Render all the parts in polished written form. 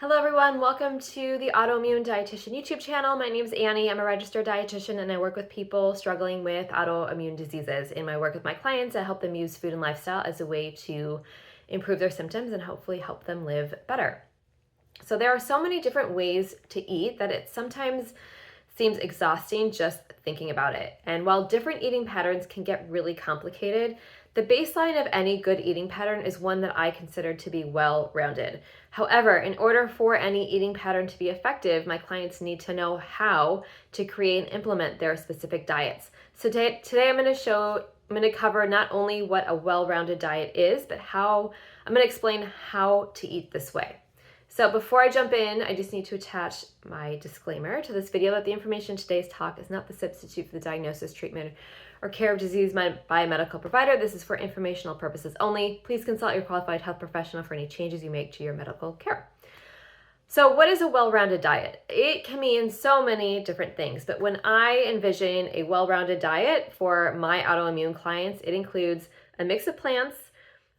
Hello everyone, welcome to the Autoimmune Dietitian YouTube channel. My name is Annie. I'm a registered dietitian and I work with people struggling with autoimmune diseases. In my work with my clients, I help them use food and lifestyle as a way to improve their symptoms and hopefully help them live better. So there are so many different ways to eat that it sometimes seems exhausting just thinking about it. And while different eating patterns can get really complicated, the baseline of any good eating pattern is one that I consider to be well-rounded. However, in order for any eating pattern to be effective, my clients need to know how to create and implement their specific diets. So today I'm going to cover not only what a well-rounded diet is, but I'm going to explain how to eat this way. So before I jump in, I just need to attach my disclaimer to this video that the information in today's talk is not the substitute for the diagnosis, treatment, or care of disease by a medical provider. This is for informational purposes only. Please consult your qualified health professional for any changes you make to your medical care. So what is a well-rounded diet? It can mean so many different things, but when I envision a well-rounded diet for my autoimmune clients, it includes a mix of plants,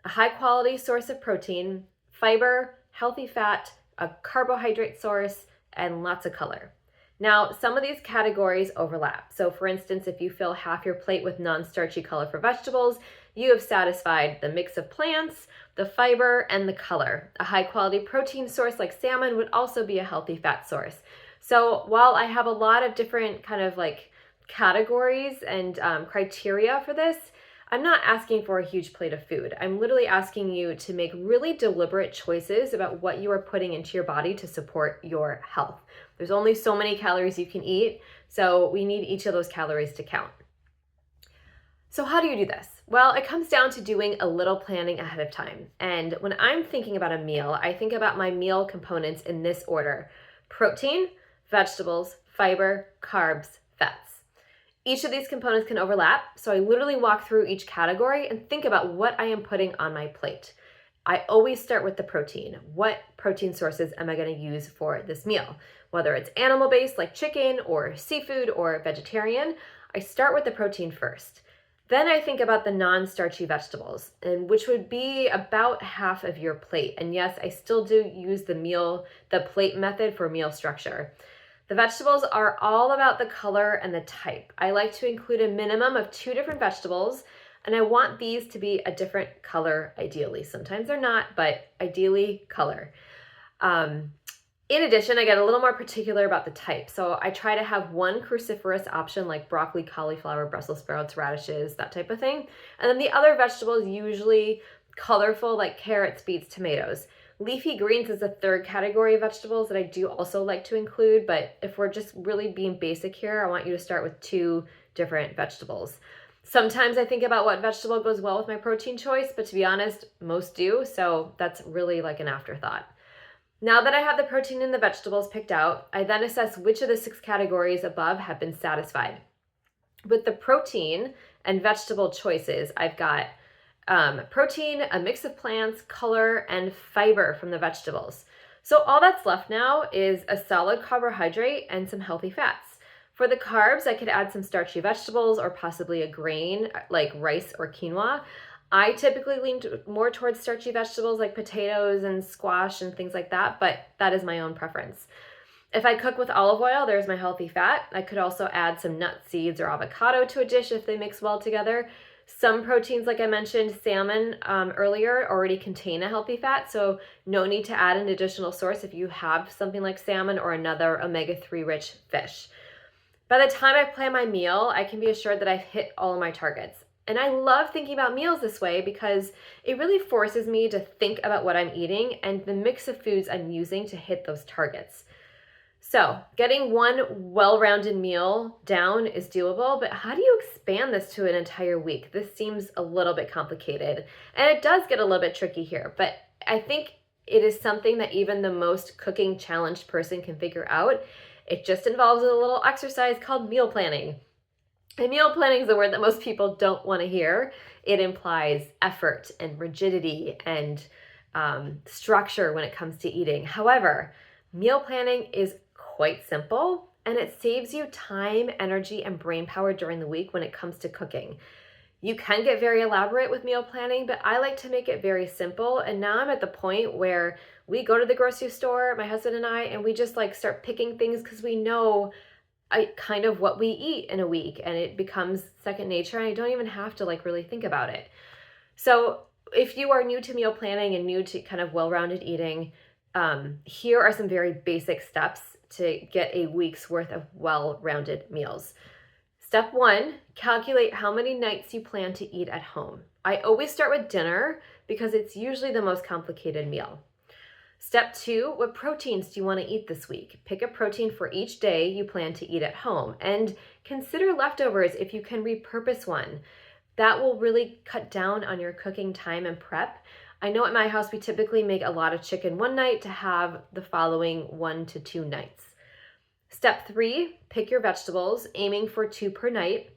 a high-quality source of protein, fiber, healthy fat, a carbohydrate source, and lots of color. Now, some of these categories overlap. So for instance, if you fill half your plate with non-starchy colorful vegetables, you have satisfied the mix of plants, the fiber, and the color. A high-quality protein source like salmon would also be a healthy fat source. So while I have a lot of different kind of like categories and criteria for this, I'm not asking for a huge plate of food. I'm literally asking you to make really deliberate choices about what you are putting into your body to support your health. There's only so many calories you can eat, so we need each of those calories to count. So how do you do this? Well, it comes down to doing a little planning ahead of time. And when I'm thinking about a meal, I think about my meal components in this order: protein, vegetables, fiber, carbs, fats. Each of these components can overlap, so I literally walk through each category and think about what I am putting on my plate. I always start with the protein. What protein sources am I going to use for this meal? Whether it's animal-based like chicken or seafood or vegetarian, I start with the protein first. Then I think about the non-starchy vegetables, and which would be about half of your plate. And yes, I still do use the plate method for meal structure. The vegetables are all about the color and the type. I like to include a minimum of 2 different vegetables, and I want these to be a different color ideally. Sometimes they're not, but ideally color. In addition, I get a little more particular about the type. So I try to have one cruciferous option like broccoli, cauliflower, Brussels sprouts, radishes, that type of thing. And then the other vegetables usually colorful like carrots, beets, tomatoes. Leafy greens is the third category of vegetables that I do also like to include, but if we're just really being basic here, I want you to start with 2 different vegetables. Sometimes I think about what vegetable goes well with my protein choice, but to be honest, most do, so that's really like an afterthought. Now that I have the protein and the vegetables picked out, I then assess which of the 6 categories above have been satisfied. With the protein and vegetable choices, I've got protein, a mix of plants, color, and fiber from the vegetables. So all that's left now is a solid carbohydrate and some healthy fats. For the carbs, I could add some starchy vegetables or possibly a grain like rice or quinoa. I typically lean more towards starchy vegetables like potatoes and squash and things like that, but that is my own preference. If I cook with olive oil, there's my healthy fat. I could also add some nut seeds or avocado to a dish if they mix well together. Some proteins, like I mentioned, salmon earlier, already contain a healthy fat, so no need to add an additional source if you have something like salmon or another omega-3 rich fish. By the time I plan my meal, I can be assured that I've hit all of my targets. And I love thinking about meals this way because it really forces me to think about what I'm eating and the mix of foods I'm using to hit those targets. So getting one well-rounded meal down is doable, but how do you expand this to an entire week? This seems a little bit complicated, and it does get a little bit tricky here, but I think it is something that even the most cooking challenged person can figure out. It just involves a little exercise called meal planning. And meal planning is a word that most people don't want to hear. It implies effort and rigidity and structure when it comes to eating. However, meal planning is quite simple, and it saves you time, energy, and brain power during the week when it comes to cooking. You can get very elaborate with meal planning, but I like to make it very simple. And now I'm at the point where we go to the grocery store, my husband and I, and we just like start picking things because we know kind of what we eat in a week, and it becomes second nature, and I don't even have to like really think about it. So if you are new to meal planning and new to kind of well-rounded eating, here are some very basic steps to get a week's worth of well-rounded meals. Step 1, calculate how many nights you plan to eat at home. I always start with dinner because it's usually the most complicated meal. Step 2, what proteins do you want to eat this week? Pick a protein for each day you plan to eat at home, and consider leftovers if you can repurpose one. That will really cut down on your cooking time and prep. I know at my house we typically make a lot of chicken one night to have the following 1 to 2 nights. Step 3, pick your vegetables, aiming for 2 per night.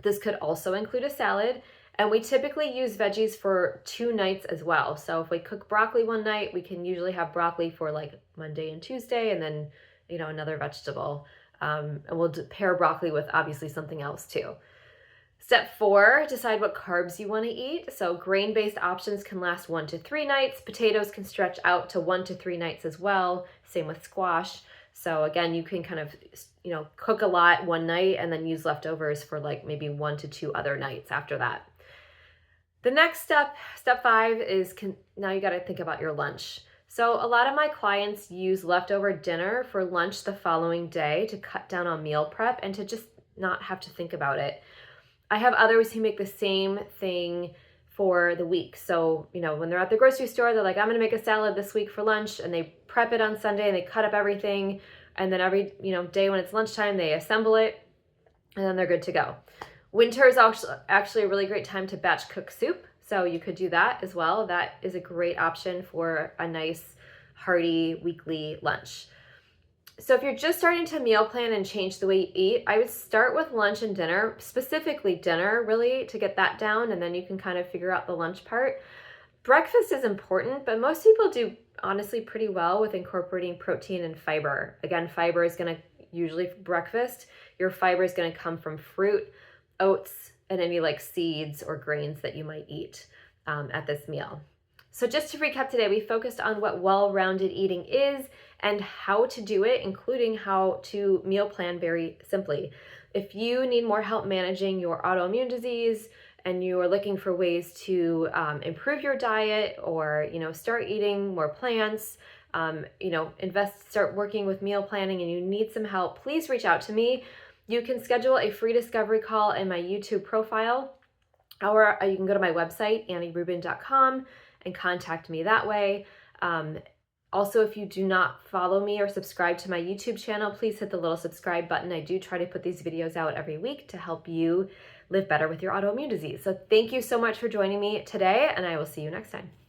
This could also include a salad, and we typically use veggies for 2 nights as well. So if we cook broccoli one night, we can usually have broccoli for like Monday and Tuesday, and then, another vegetable. And we'll pair broccoli with obviously something else too. Step 4, decide what carbs you want to eat. So grain-based options can last 1 to 3 nights. Potatoes can stretch out to 1 to 3 nights as well. Same with squash. So again, you can kind of, cook a lot one night and then use leftovers for like maybe 1 to 2 other nights after that. The next step, step 5, is now you got to think about your lunch. So a lot of my clients use leftover dinner for lunch the following day to cut down on meal prep and to just not have to think about it. I have others who make the same thing for the week. So, when they're at the grocery store, they're like, I'm going to make a salad this week for lunch, and they prep it on Sunday and they cut up everything. And then every, day when it's lunchtime, they assemble it and then they're good to go. Winter is actually a really great time to batch cook soup. So you could do that as well. That is a great option for a nice, hearty weekly lunch. So if you're just starting to meal plan and change the way you eat, I would start with lunch and dinner, specifically dinner really, to get that down, and then you can kind of figure out the lunch part. Breakfast is important, but most people do honestly pretty well with incorporating protein and fiber. Again, fiber is going to usually breakfast. Your fiber is going to come from fruit, oats, and any like seeds or grains that you might eat at this meal. So just to recap today, we focused on what well-rounded eating is and how to do it, including how to meal plan very simply. If you need more help managing your autoimmune disease and you are looking for ways to improve your diet or, start eating more plants, start working with meal planning and you need some help, please reach out to me. You can schedule a free discovery call in my YouTube profile, or you can go to my website, AnnieRubin.com, and contact me that way. Also, if you do not follow me or subscribe to my YouTube channel, please hit the little subscribe button. I do try to put these videos out every week to help you live better with your autoimmune disease. So thank you so much for joining me today, and I will see you next time.